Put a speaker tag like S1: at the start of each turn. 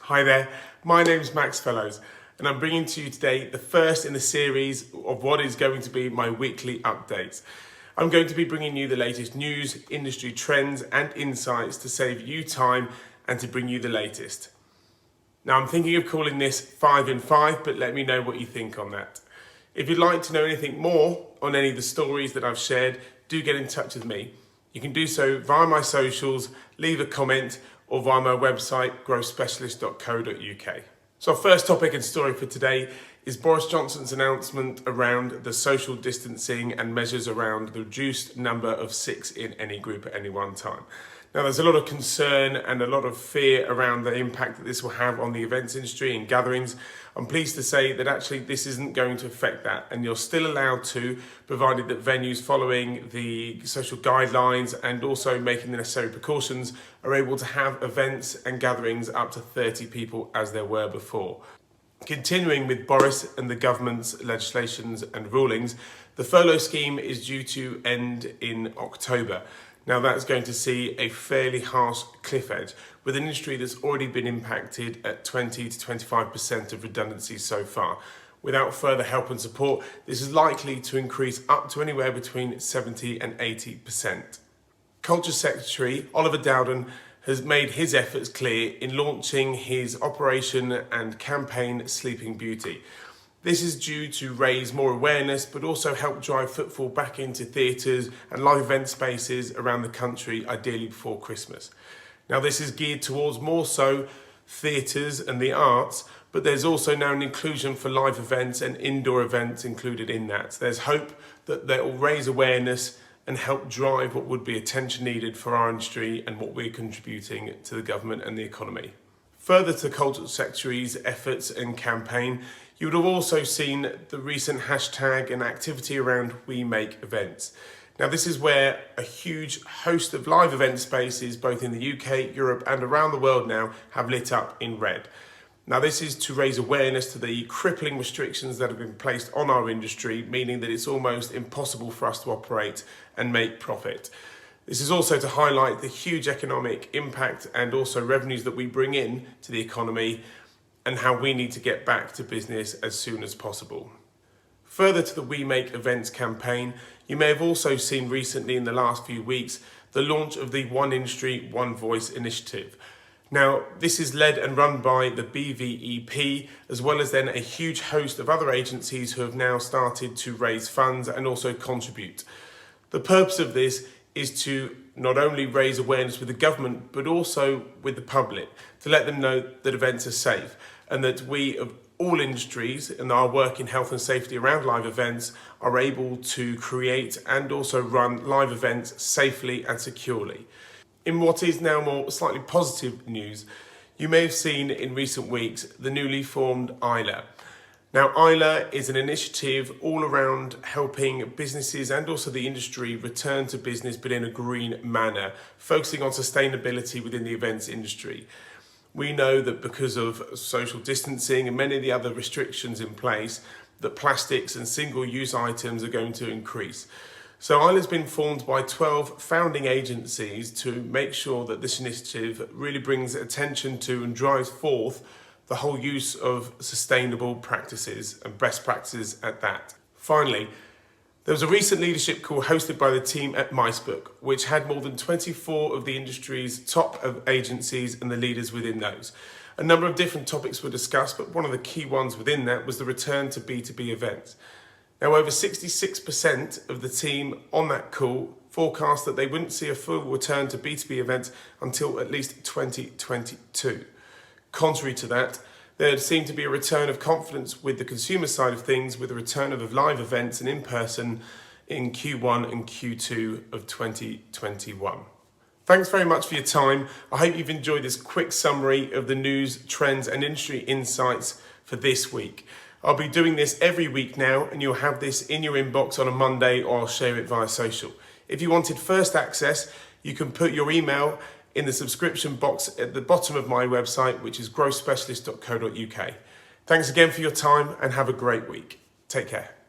S1: Hi there, my name's Max Fellows and I'm bringing to you today the first in the series of what is going to be my weekly updates. I'm going to be bringing you the latest news, industry trends and insights to save you time and to bring you the latest. Now I'm thinking of calling this 5 in 5, but let me know what you think on that. If you'd like to know anything more on any of the stories that I've shared, do get in touch with me. You can do so via my socials, leave a comment, or via my website, growthspecialist.co.uk. So our first topic and story for today is Boris Johnson's announcement around the social distancing and measures around the reduced number of 6 in any group at any one time. Now there's a lot of concern and a lot of fear around the impact that this will have on the events industry and gatherings. I'm pleased to say that actually this isn't going to affect that, and you're still allowed to, provided that venues following the social guidelines and also making the necessary precautions are able to have events and gatherings up to 30 people as there were before. Continuing with Boris and the government's legislations and rulings, the furlough scheme is due to end in October. Now that's going to see a fairly harsh cliff edge with an industry that's already been impacted at 20 to 25% of redundancies so far. Without further help and support, this is likely to increase up to anywhere between 70 and 80%. Culture Secretary Oliver Dowden has made his efforts clear in launching his operation and campaign Sleeping Beauty. This is due to raise more awareness, but also help drive footfall back into theatres and live event spaces around the country, ideally before Christmas. Now this is geared towards more so theatres and the arts, but there's also now an inclusion for live events and indoor events included in that. There's hope that they will raise awareness and help drive what would be attention needed for our industry and what we're contributing to the government and the economy. Further to Culture Secretary's efforts and campaign, you would have also seen the recent hashtag and activity around We Make Events. Now this is where a huge host of live event spaces, both in the UK, Europe and around the world now, have lit up in red. Now this is to raise awareness to the crippling restrictions that have been placed on our industry, meaning that it's almost impossible for us to operate and make profit. This is also to highlight the huge economic impact and also revenues that we bring in to the economy and how we need to get back to business as soon as possible. Further to the We Make Events campaign, you may have also seen recently in the last few weeks the launch of the One Industry, One Voice initiative. Now, this is led and run by the BVEP, as well as then a huge host of other agencies who have now started to raise funds and also contribute. The purpose of this is to not only raise awareness with the government, but also with the public, to let them know that events are safe and that we of all industries and our work in health and safety around live events are able to create and also run live events safely and securely. In what is now more slightly positive news, you may have seen in recent weeks the newly formed ILA. Now, ILA is an initiative all around helping businesses and also the industry return to business, but in a green manner, focusing on sustainability within the events industry. We know that because of social distancing and many of the other restrictions in place, that plastics and single-use items are going to increase. So ILA has been formed by 12 founding agencies to make sure that this initiative really brings attention to and drives forth the whole use of sustainable practices and best practices at that. Finally, there was a recent leadership call hosted by the team at Micebook, which had more than 24 of the industry's top of agencies and the leaders within those. A number of different topics were discussed, but one of the key ones within that was the return to B2B events. Now, over 66% of the team on that call forecast that they wouldn't see a full return to B2B events until at least 2022. Contrary to that, there seemed to be a return of confidence with the consumer side of things, with a return of live events and in-person in Q1 and Q2 of 2021. Thanks very much for your time. I hope you've enjoyed this quick summary of the news, trends and industry insights for this week. I'll be doing this every week now, and you'll have this in your inbox on a Monday, or I'll share it via social. If you wanted first access, you can put your email in the subscription box at the bottom of my website, which is growthspecialist.co.uk. Thanks again for your time and have a great week. Take care.